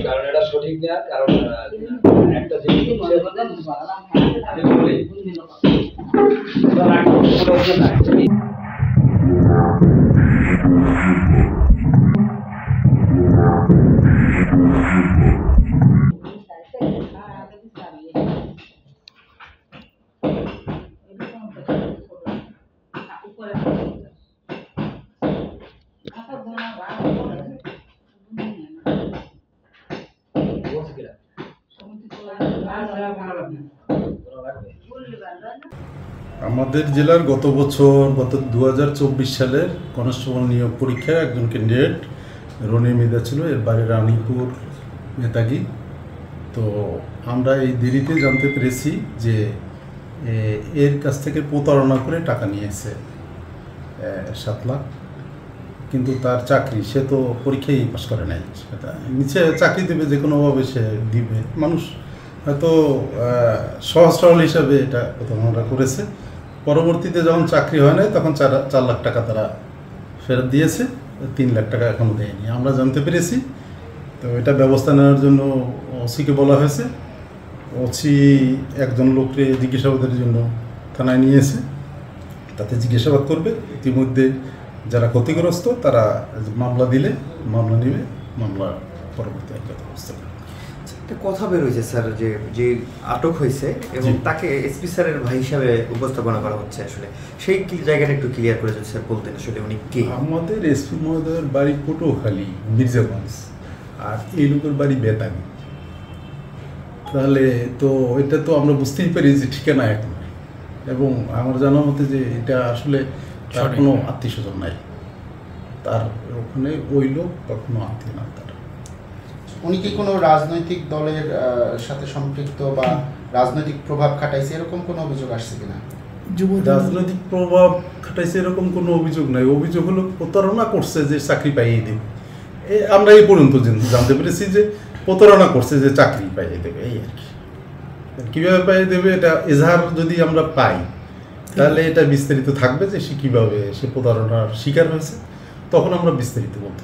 কারণ এটা সঠিক না, কারণ একটা জিনিস আমাদের জেলার গত 2024 সালের কনস্টেবল নিয়োগ পরীক্ষায় একজন ক্যান্ডিডেট রনি মিদা ছিল। এর বাড়ি রানীপুর মেতাগি। তো আমরা এই দেরিতে জানতে পেরেছি যে এর কাছ থেকে প্রতারণা করে টাকা নিয়েছে 7 লাখ, কিন্তু তার চাকরি, সে তো পরীক্ষায় পাস করে নাই। সেটা নিচে চাকরি দেবে, যে কোনোভাবে সে দিবে। মানুষ হয়তো সহজ সরল হিসাবে এটা প্রতারণা করেছে। পরবর্তীতে যখন চাকরি হয় নাই তখন 4 লাখ টাকা তারা ফেরত দিয়েছে, 3 লাখ টাকা এখনও দেয়নি আমরা জানতে পেরেছি। তো এটা ব্যবস্থা নেওয়ার জন্য ওসিকে বলা হয়েছে। ওসি একজন লোককে জিজ্ঞাসাবাদের জন্য থানায় নিয়েছে, তাতে জিজ্ঞাসাবাদ করবে। ইতিমধ্যে যারা ক্ষতিগ্রস্ত তারা মামলা দিলে মামলা নেবে, মামলা পরবর্তী আইনগত ব্যবস্থা নেবে। একটা কথা বের হয়েছে স্যার, যে আটক হয়েছে এবং তাকে এসপি স্যারের ভাই হিসাবে উপস্থাপনা করা হচ্ছে, আসলে সেই জায়গাটা একটু ক্লিয়ার করে যদি স্যার বলতেন, আসলে উনি কে? আমাদের এসপি মহোদয়ের বাড়ি পটুয়াখালী মির্জাগঞ্জ, আর এই লোকের বাড়ি বেতাগি। তাহলে তো এটা তো আমরা বুঝতেই পারি যে ঠিকানা এক নয়, এবং আমার জানা মতে যে এটা আসলে তার কোনো আত্মীয় স্বজন নাই, তার ওখানে ওই লোক বা কোনো আত্মীয় না তার। উনি কি কোনো রাজনৈতিক দলের সাথে সম্পৃক্ত বা রাজনৈতিক প্রভাব খাটাইছে, এরকম কোনো অভিযোগ আসছে কিনা? রাজনৈতিক প্রভাব খাটাইছে এরকম কোনো অভিযোগ নাই। অভিযোগ হলো প্রতারণা করছে যে চাকরি পাইয়ে দেবে। আমরা এই পর্যন্ত জানতে পেরেছি যে প্রতারণা করছে যে চাকরি পাইয়ে দেবে, এই আর কি। কীভাবে পাইয়ে দেবে এটা এজাহার যদি আমরা পাই তাহলে এটা বিস্তারিত থাকবে যে সে কীভাবে সে প্রতারণার শিকার হয়েছে, তখন আমরা বিস্তারিত বলতে